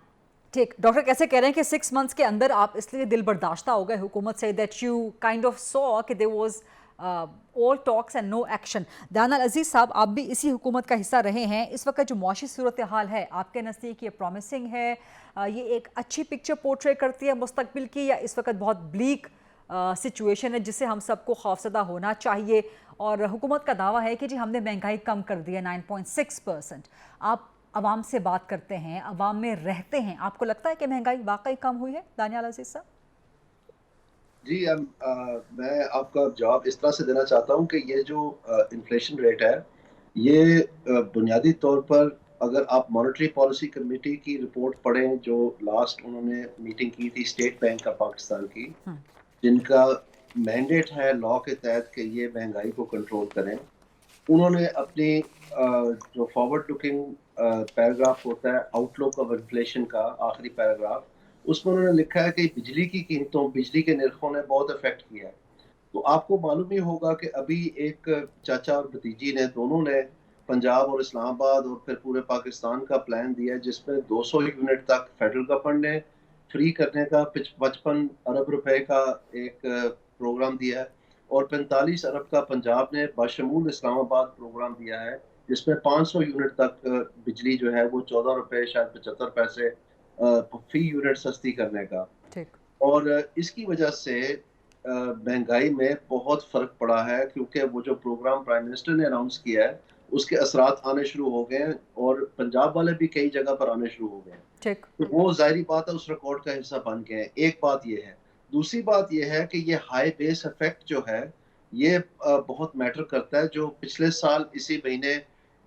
ठीक, डॉक्टर कैसे कह रहे हैं कि 6 मंथ्स के अंदर आप इसलिए दिल बर्दाश्ता हो गए हुकूमत से, that you kind of saw कि there was all talks and no action. Daniyal Aziz साहब, आप भी इसी हुकूमत का हिस्सा रहे हैं। इस वक्त जो मुआशी सूरत हाल है आपके नज़दीक ये प्रॉमिसिंग है, ये एक अच्छी पिक्चर पोर्ट्रे करती है मुस्तकबिल की, या इस वक्त बहुत ब्लीक सिचुएशन है जिससे हम सबको खौफजदा होना चाहिए? और हुकूमत का दावा है कि जी हमने महंगाई कम कर दी है 9.6%। आप अवाम से बात करते हैं, अवाम में रहते हैं, आपको लगता है कि महंगाई वाकई कम हुई है? दानियाल अजीज़ साहब जी, मैं आपका जवाब इस तरह से देना चाहता हूँ कि ये जो इन्फ्लेशन रेट है ये बुनियादी तौर पर अगर आप मॉनेटरी पॉलिसी कमेटी की रिपोर्ट पढ़ें जो लास्ट उन्होंने मीटिंग की थी स्टेट बैंक ऑफ पाकिस्तान की, जिनका मैंडेट है लॉ के तहत कि ये महंगाई को कंट्रोल करें, उन्होंने अपनी जो फॉरवर्ड लुकिंग पैराग्राफ होता है आउटलुक ऑफ इन्फ्लेशन का आखिरी पैराग्राफ, उसमें उन्होंने लिखा है कि बिजली की कीमतों, बिजली के निर्खों ने बहुत इफेक्ट किया है। तो आपको मालूम ही होगा कि अभी एक चाचा और भतीजी ने दोनों ने पंजाब और इस्लामाबाद और फिर पूरे पाकिस्तान का प्लान दिया जिसमें 200 यूनिट तक फेडरल गवर्नमेंट ने फ्री करने का 55 अरब रुपए का एक प्रोग्राम दिया है और 45 अरब का पंजाब ने बशमूल इस्लामाबाद प्रोग्राम दिया है जिसमें 500 यूनिट तक बिजली जो है वो 14 रुपए शायद 75 पैसे फी यूनिट सस्ती करने का। और इसकी वजह से महंगाई में बहुत फर्क पड़ा है क्योंकि वो जो प्रोग्राम प्राइम मिनिस्टर ने अनाउंस किया है उसके असरात आने शुरू हो गए हैं और पंजाब वाले भी कई जगह पर आने शुरू हो गए हैं। तो वो जाहिर बात है उस रिकॉर्ड का हिस्सा बन गए हैं। एक बात ये है। दूसरी बात ये है कि ये हाई बेस इफेक्ट जो है ये बहुत मैटर करता है। जो पिछले साल इसी महीने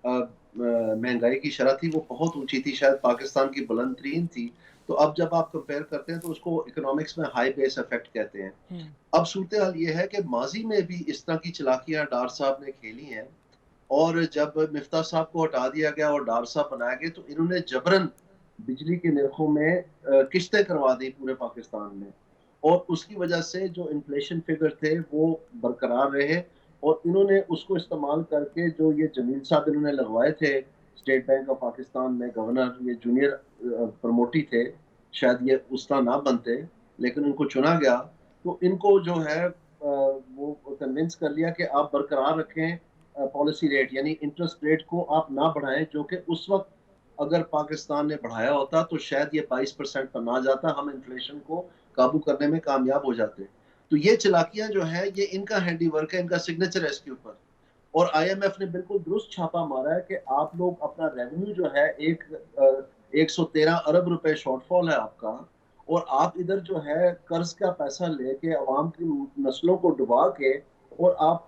महंगाई की शरह थी वो बहुत ऊंची थी, शायद पाकिस्तान की बुलंद तरीन थी। तो अब जब आप कंपेयर करते हैं तो उसको इकोनॉमिक्स में हाई बेस इफेक्ट कहते हैं। अब सूरत हाल ये है कि माजी में भी इस तरह की चालाकियां डार साहब ने खेली हैं और जब मिफ्ता साहब को हटा दिया गया और डार साहब बनाए गए तो इन्होंने जबरन बिजली के नरखों में किश्तें करवा दी पूरे पाकिस्तान में और उसकी वजह से जो इन्फ्लेशन फिगर थे वो बरकरार रहे और इन्होंने उसको इस्तेमाल करके जो ये जमील साहब इन्होंने लगवाए थे स्टेट बैंक ऑफ पाकिस्तान में गवर्नर, ये जूनियर प्रमोटी थे, शायद ये उसका ना बनते लेकिन उनको चुना गया तो इनको जो है वो कन्विंस कर लिया कि आप बरकरार रखें पॉलिसी रेट यानी इंटरेस्ट रेट को आप ना बढ़ाएं, जो कि उस वक्त अगर पाकिस्तान ने बढ़ाया होता तो शायद ये 22% पर ना जाता, हम इन्फ्लेशन को काबू करने में कामयाब हो जाते। तो ये चालाकियां जो है ये इनका हैंडीवर्क है, इनका सिग्नेचर है इसके ऊपर। और IMF ने बिल्कुल दुरुस्त छापा मारा है कि आप लोग अपना रेवेन्यू जो है 113 अरब रुपए शॉर्टफॉल है आपका और आप इधर जो है कर्ज का पैसा लेके अवाम की नस्लों को डुबा के और आप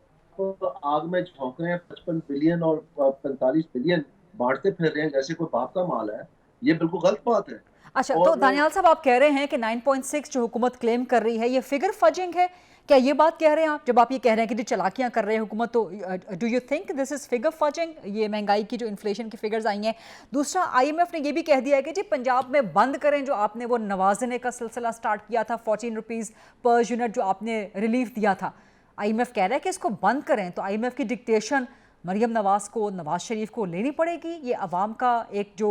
आग में झोंक रहे हैं 55 बिलियन और 45 बिलियन बांटते फिर रहे हैं जैसे कोई बाप का माल है। ये बिल्कुल गलत बात है। अच्छा, तो दानियाल साहब आप कह रहे हैं कि 9.6 जो हुकूमत क्लेम कर रही है ये फिगर फजिंग है, क्या ये बात कह रहे हैं आप? जब आप ये कह रहे हैं कि जो चालाकियां कर रहे हैं हुकूमत, तो do you think this is figure fudging, ये महंगाई की जो इन्फ्लेशन की फिगर्स आई हैं? दूसरा, IMF ने ये भी कह दिया है कि जी पंजाब में बंद करें जो आपने वो नवाजने का सिलसिला स्टार्ट किया था, 14 रुपीज़ पर यूनिट जो आपने रिलीफ दिया था। IMF कह रहा है कि इसको बंद करें, तो IMF की डिक्टेशन मरियम नवाज को, नवाज शरीफ को लेनी पड़ेगी। ये अवाम का एक जो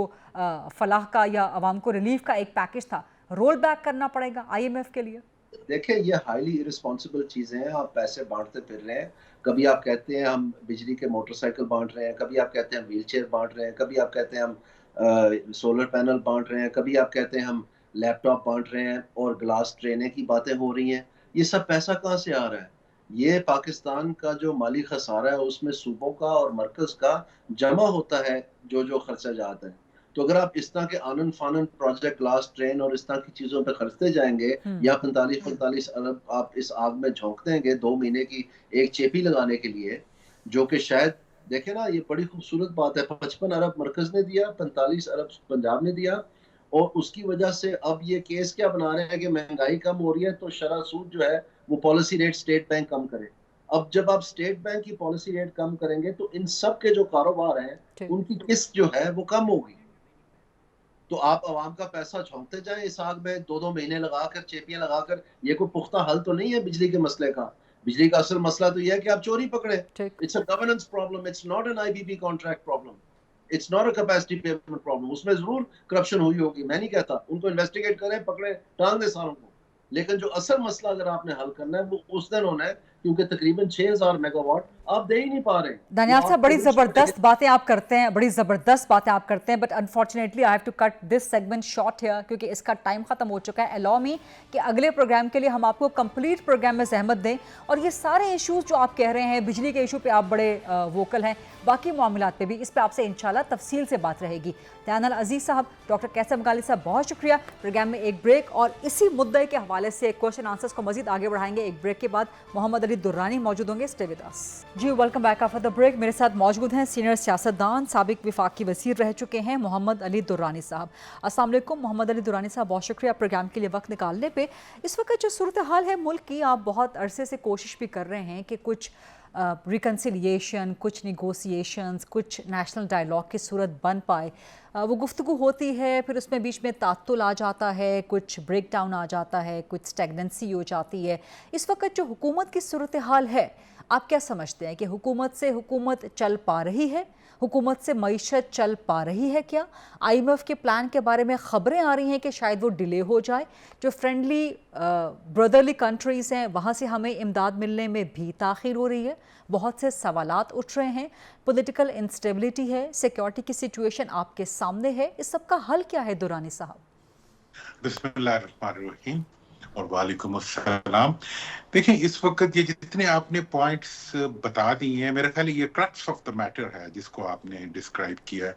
फलाह का या अवाम को रिलीफ का एक पैकेज था, रोल बैक करना पड़ेगा IMF के लिए। देखिए ये हाईली इररिस्पॉन्सिबल चीज़ें हैं। आप पैसे बांटते फिर रहे हैं, कभी आप कहते हैं हम बिजली के मोटरसाइकिल बांट रहे हैं, कभी आप कहते हैं हम व्हील चेयर बांट रहे हैं, कभी आप कहते हैं हम सोलर पैनल बांट रहे हैं, कभी आप कहते हैं हम लैपटॉप बांट रहे हैं और ग्लास ट्रेनें की बातें हो रही हैं। ये सब पैसा कहाँ से आ रहा है? ये पाकिस्तान का जो माली खसारा है उसमें सूबों का और मरकज का जमा होता है जो खर्चा जाता है। तो अगर आप इस तरह के आनन फानन प्रोजेक्ट, ग्लास ट्रेन और इस तरह की चीजों पे खर्चते जाएंगे या 45 अरब आप इस आग में झोंक देंगे 2 महीने की एक चेपी लगाने के लिए, जो कि शायद देखे ना, ये बड़ी खूबसूरत बात है, 55 अरब मरकज ने दिया, 45 अरब पंजाब ने दिया और उसकी वजह से अब ये केस क्या बना रहे हैं कि महंगाई कम हो रही है तो शरह सूद जो है वो पॉलिसी रेट स्टेट बैंक कम करे। अब जब आप स्टेट बैंक की पॉलिसी रेट कम करेंगे तो इन सब के जो कारोबार हैं उनकी किस्त जो है वो कम होगी। तो आप आवाम का पैसा झोंकते जाएं इस आग में 2-2 महीने लगाकर, चेपियां लगाकर। ये कोई पुख्ता हल तो नहीं है बिजली के मसले का। बिजली का असल मसला तो ये है कि आप चोरी पकड़े। It's a governance problem, it's not an IPP contract problem, it's not a capacity payment problem. उसमें जरूर करप्शन हुई होगी, मैं नहीं कहता, उनको इन्वेस्टिगेट करें, पकड़े, टांग दे सारों को। लेकिन जो असल मसला अगर आपने हल करना है वो उस दिन होना है, क्योंकि तकरीबन 6000 मेगावाट आप दे ही नहीं पा रहे। दानियाल साहब, बड़ी ज़बरदस्त बातें आप करते हैं, बड़ी ज़बरदस्त बातें आप करते हैं, but unfortunately I have to cut this segment short here क्योंकि इसका टाइम ख़त्म हो चुका है। अलाउ मी कि अगले प्रोग्राम के लिए हम आपको कंप्लीट प्रोग्राम में ज़हमत दें और ये सारे इशूज़ जो आप कह रहे हैं, बिजली के इशू पे आप बड़े वोकल हैं, बाकी मामलात पे भी इस पर आपसे इंशाल्लाह तफसील से बात रहेगी। दयानल अजीज़ साहब, डॉक्टर कैसम गालिब साहब, बहुत शुक्रिया। प्रोग्राम में एक ब्रेक और इसी मुद्दे के हवाले से क्वेश्चन आंसर्स को मजीद आगे बढ़ाएंगे। एक ब्रेक के बाद मोहम्मद अली दुर्रानी मौजूद होंगे। Stay with us. जी, welcome back after the break. मेरे साथ मौजूद हैं सीनियर सियासतदान, साबिक वफाकी वज़ीर रह चुके हैं मोहम्मद अली दुर्रानी साहब। अस्सलाम वालेकुम मोहम्मद अली दुर्रानी साहब, बहुत शुक्रिया प्रोग्राम के लिए वक्त निकालने पे। इस वक्त जो सूरत हाल है मुल्क की, आप बहुत अरसे से कोशिश भी कर रहे हैं कि कुछ रिकन्सिलिएशन, कुछ निगोसिएशंस, कुछ नेशनल डायलॉग की सूरत बन पाए। वो गुफ्तगू होती है, फिर उसमें बीच में तात्तुल आ जाता है, कुछ ब्रेक डाउन आ जाता है, कुछ स्टैग्नेंसी हो जाती है। इस वक्त जो हुकूमत की सूरत हाल है, आप क्या समझते हैं कि हुकूमत से हुकूमत चल पा रही है? हुकूमत से मईशत चल पा रही है क्या? IMF के प्लान के बारे में ख़बरें आ रही हैं कि शायद वो डिले हो जाए। जो फ्रेंडली ब्रदरली कंट्रीज़ हैं वहाँ से हमें इमदाद मिलने में भी ताख़ीर हो रही है। बहुत से सवालात उठ रहे हैं, पॉलिटिकल इंस्टेबिलिटी है, सिक्योरिटी की सिचुएशन आपके सामने है। इस सब का हल क्या है दुरानी साहब? बिस्मिल्लाहिर्रहमानिर्रहीम और वालेकुम अस्सलाम। देखिए, इस वक्त ये जितने आपने पॉइंट्स बता दिए हैं, मेरा ख्याल ये क्रक्स ऑफ द मैटर है जिसको आपने डिस्क्राइब किया है।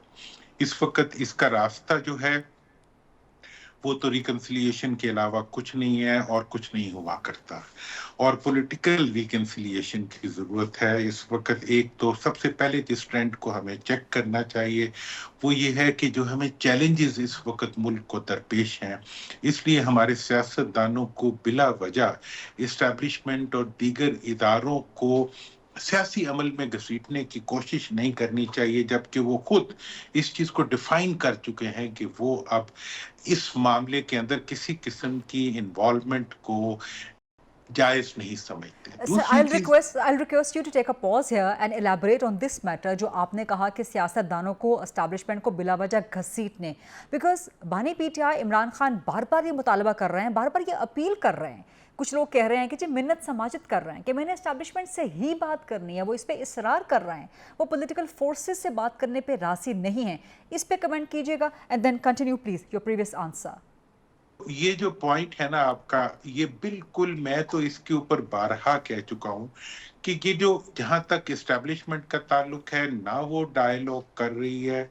इस वक्त इसका रास्ता जो है वो तो रिकन्सिलिएशन के अलावा कुछ नहीं है और कुछ नहीं हुआ करता, और पॉलिटिकल रिकन्सिलिएशन की ज़रूरत है इस वक्त। एक तो सबसे पहले जिस ट्रेंड को हमें चेक करना चाहिए वो ये है कि जो हमें चैलेंजेस इस वक्त मुल्क को दरपेश हैं, इसलिए हमारे सियासतदानों को बिला वजह इस्टेब्लिशमेंट और दीगर इदारों को सियासी अमल में घसीटने की कोशिश नहीं करनी चाहिए, जबकि वो खुद इस चीज को डिफाइन कर चुके हैं कि वो अब इस मामले के अंदर किसी किस्म की इन्वॉल्वमेंट को जायज नहीं समझते। I'll request you to take a pause here and elaborate on this matter जो आपने कहा कि सियासतदानों को एस्टैब्लिशमेंट को बिला वजह घसीटने, बिकॉज बानी PTI इमरान खान बार बार ये मुतालबा कर रहे हैं, बार बार ये अपील कर रहे हैं। कुछ लोग कह रहे हैं कि जी मिन्नत समाजित कर रहे हैं कि मैंने एस्टैब्लिशमेंट से ही बात करनी है, वो इस पे इसरार कर रहे हैं, वो पॉलिटिकल फोर्सेस से बात करने पे राजी नहीं है। इस पे कमेंट कीजिएगा and then continue please your previous answer. ये जो पॉइंट है ना आपका, ये बिल्कुल मैं तो इसके ऊपर बारहा कह चुका हूं कि ये जो जहां तक एस्टैब्लिशमेंट का ताल्लुक है, ना वो डायलॉग कर रही है,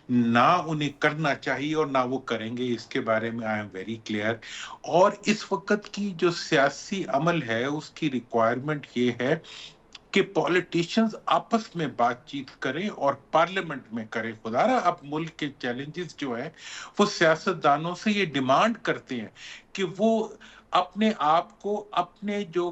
ना उन्हें करना चाहिए और ना वो करेंगे, इसके बारे में आई एम वेरी क्लियर। और इस वक्त की जो सियासी अमल है उसकी रिक्वायरमेंट ये है कि पॉलिटिशियंस आपस में बातचीत करें और पार्लियामेंट में करें। खुदारा अब मुल्क के चैलेंजेस जो है वो सियासतदानों से ये डिमांड करते हैं कि वो अपने आप को अपने जो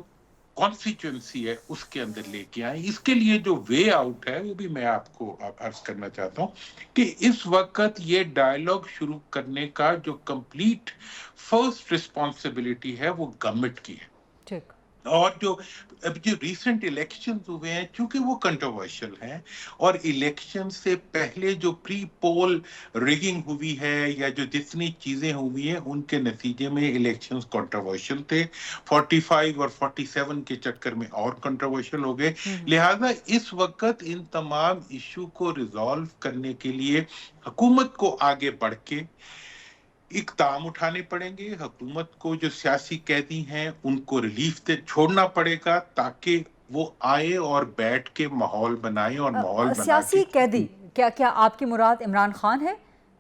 कॉन्स्टिट्यूएंसी है उसके अंदर लेके आए। इसके लिए जो वे आउट है वो भी मैं आपको अर्ज करना चाहता हूँ कि इस वक्त ये डायलॉग शुरू करने का जो कंप्लीट फर्स्ट रिस्पॉन्सिबिलिटी है वो गवर्नमेंट की है। ठीक। और जो रिसेंट इलेक्शंस हुए हैं, चूंकि वो कंट्रोवर्शियल हैं और इलेक्शन से पहले जो प्री पोल रिगिंग हुई है या जो जितनी चीजें हुई हैं उनके नतीजे में इलेक्शंस कंट्रोवर्शियल थे। 45 और 47 के चक्कर में और कंट्रोवर्शियल हो गए। लिहाजा इस वक्त इन तमाम इशू को रिजॉल्व करने के लिए हुकूमत को आगे बढ़ के इक़दाम उठाने पड़ेंगे। हुकूमत को जो सियासी कैदी हैं उनको रिलीफ दे छोड़ना पड़ेगा ताकि वो आए और बैठ के माहौल बनाए और माहौल बना सियासी कैदी क्या आपकी मुराद इमरान खान है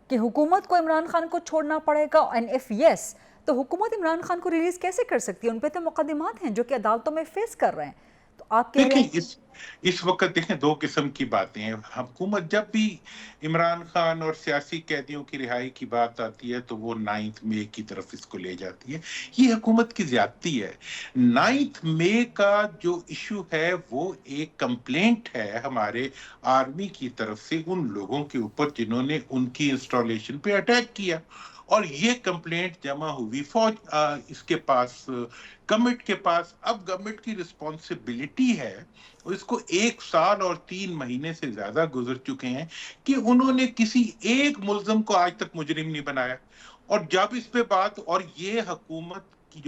कि हुकूमत को इमरान खान को छोड़ना पड़ेगा? एंड इफ यस तो हुकूमत इमरान खान को रिलीज कैसे कर सकती है? उन पे तो मुकदमात हैं जो कि अदालतों में फेस कर रहे हैं। तो आप कह रहे हैं इस वक्त देखें दो किस्म की बातें हैं। हुकूमत जब भी इमरान खान और सियासी कैदियों की रिहाई की बात आती है तो वो 9 मई की तरफ इसको ले जाती है। ये हुकूमत की ज्यादती है। 9 मई का जो इशू है वो एक कंप्लेंट है हमारे आर्मी की तरफ से उन लोगों के ऊपर जिन्होंने उनकी इंस्टॉलेशन पे अटैक किया, और ये कंप्लेंट जमा हुई फौज इसके पास, गवर्नमेंट के पास। अब गवर्नमेंट की रिस्पॉन्सिबिलिटी है, इसको 1 साल और 3 महीने से ज्यादा गुजर चुके हैं कि उन्होंने किसी एक मुल्ज़म को आज तक मुजरिम नहीं बनाया। और जब इस पे बात, और ये हुकूमत की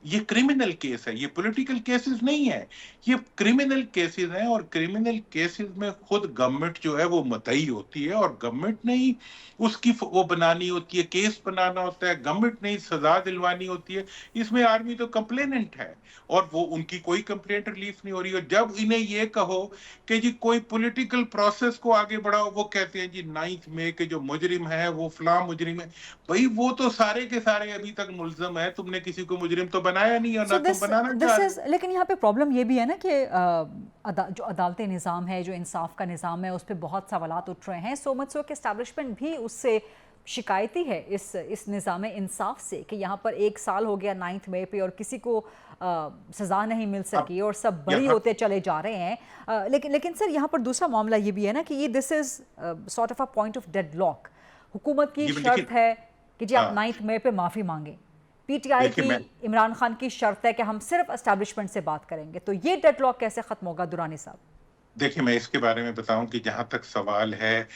ये क्रिमिनल केस है, ये पॉलिटिकल केसेस नहीं है, ये क्रिमिनल केसेस हैं। और क्रिमिनल केसेस में खुद गवर्नमेंट जो है वो मुतई होती है और गवर्नमेंट ने ही उसकी वो बनानी होती है, केस बनाना होता है, गवर्नमेंट ने ही सजा दिलवानी होती है। इसमें आर्मी तो कंप्लेनेंट है और वो उनकी कोई कंप्लेंट रिलीफ नहीं हो रही। और जब इन्हें ये कहो कि जी कोई पॉलिटिकल प्रोसेस को आगे बढ़ाओ, वो कहते हैं जी 9 मई के जो मुजरिम है वो फलां मुजरिम है। भाई वो तो सारे के सारे अभी तक मुल्ज़म है, तुमने किसी को मुजरिम तो बनाया नहीं और ना तुम बनाना चाह रहे। लेकिन यहाँ पे प्रॉब्लम ये भी है ना कि जो अदालती निज़ाम है, जो इंसाफ का निज़ाम है, उस पर बहुत सवालात उठ रहे हैं। सो मच सो कि एस्टैब्लिशमेंट भी उससे शिकायती है इस निज़ाम इंसाफ से कि यहाँ पर 1 साल हो गया 9 मई पे और किसी को सज़ा नहीं मिल सकी और सब बरी होते चले जा रहे हैं। लेकिन सर यहाँ पर दूसरा मामला ये भी है ना कि ये this is sort of a point of deadlock. हुकूमत की शर्त है कि जी आप 9 मई पे माफ़ी मांगें, पीटीआई की इमरान खान की शर्त है कि हम सिर्फ एस्टैब्लिशमेंट से बात करेंगे, तो ये डेडलॉक कैसे ख़त्म होगा दुरानी साहब? देखिए, मैं इसके बारे में बताऊं कि जहां तक सवाल है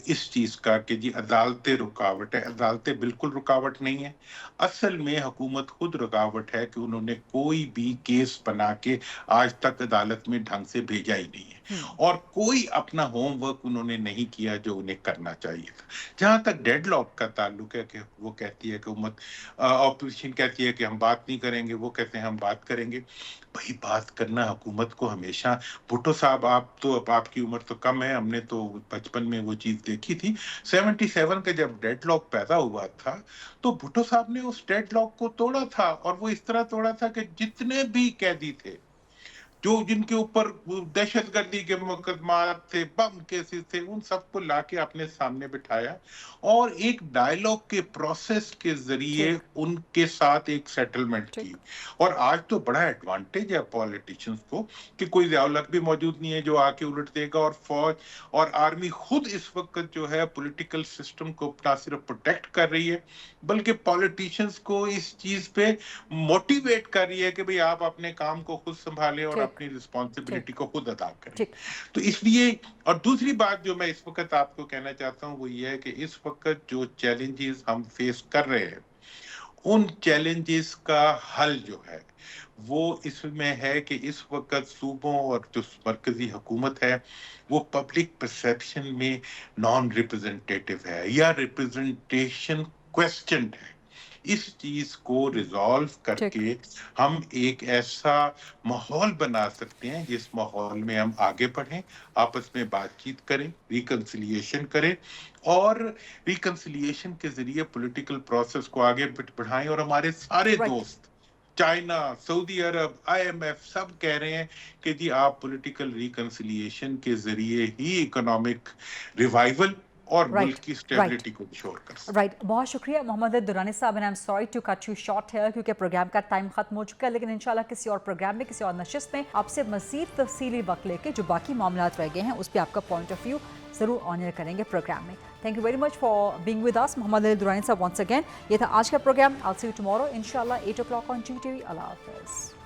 इस चीज का कि जी अदालतें रुकावट है, अदालतें बिल्कुल रुकावट नहीं है। असल में हुकूमत खुद रुकावट है कि उन्होंने कोई भी केस बना के आज तक अदालत में ढंग से भेजा ही नहीं है और कोई अपना होमवर्क उन्होंने नहीं किया जो उन्हें करना चाहिए था। जहां तक डेडलॉक का ताल्लुक है कि वो कहती है कि हुकूमत, ऑपोजिशन कहती है कि हम बात नहीं करेंगे, वो कहते हैं हम बात करेंगे। भाई बात करना हुकूमत को हमेशा, भुट्टो साहब आप तो, अब आपकी उम्र तो कम है, हमने तो बचपन में वो चीज देखी थी। 77 का जब डेडलॉक पैदा हुआ था तो भुट्टो साहब ने उस डेडलॉक को तोड़ा था और वो इस तरह तोड़ा था कि जितने भी कैदी थे जो जिनके ऊपर दहशतगर्दी के मुकदमात थे, बम केसेस थे, उन सबको लाके अपने सामने बिठाया और एक डायलॉग के प्रोसेस के जरिए उनके साथ एक सेटलमेंट की। और आज तो बड़ा एडवांटेज है पॉलिटिशियंस को कि कोई ज़ियाउल-हक भी मौजूद नहीं है जो आके उलट देगा और फौज और आर्मी खुद इस वक्त जो है पॉलिटिकल सिस्टम को ना सिर्फ प्रोटेक्ट कर रही है बल्कि पॉलिटिशियंस को इस चीज पे मोटिवेट कर रही है कि भाई आप अपने काम को खुद संभालें और अपनी रिस्पॉन्सिबिलिटी को खुद अदा करें। तो इसलिए, और दूसरी बात जो मैं इस वक्त आपको कहना चाहता हूँ वो ये है कि इस वक्त जो चैलेंजेस हम फेस कर रहे हैं उन चैलेंजेस का हल जो है वो इसमें है कि इस वक्त सूबों और जो मरकजी हुकूमत है वो पब्लिक परसेप्शन में नॉन रिप्रेजेंटेटिव है या रिप्रेजेंटेशन क्वेश्चन है। इस चीज को रिजॉल्व करके हम एक ऐसा माहौल बना सकते हैं जिस माहौल में हम आगे बढ़ें, आपस में बातचीत करें, रिकंसिलिएशन करें और रिकंसिलिएशन के जरिए पॉलिटिकल प्रोसेस को आगे बढ़ाएं। और हमारे सारे दोस्त चाइना, सऊदी अरब, IMF सब कह रहे हैं कि जी आप पॉलिटिकल रिकंसिलिएशन के जरिए ही इकोनॉमिक रिवाइवल और मुल्क की स्टेबिलिटी को इंश्योर कर सकते हैं। बहुत शुक्रिया मोहम्मद दुरानी साहब, and I am sorry to cut you short here क्योंकि प्रोग्राम का टाइम खत्म हो चुका है, लेकिन इंशाल्लाह किसी और प्रोग्राम में, किसी और नशिस्त में आपसे मजीद तफसीली वक्त लेके जो बाकी मामला रह गए हैं उस पर आपका पॉइंट ऑफ व्यू जरूर ऑनर करेंगे प्रोग्राम में। Thank you very much for being with us Mohammad Durrani साहब वंस अगेन। ये था आज का programme. I will see you tomorrow इंशाल्लाह 8 o'clock ऑन GTV। अल्लाह हाफिज़।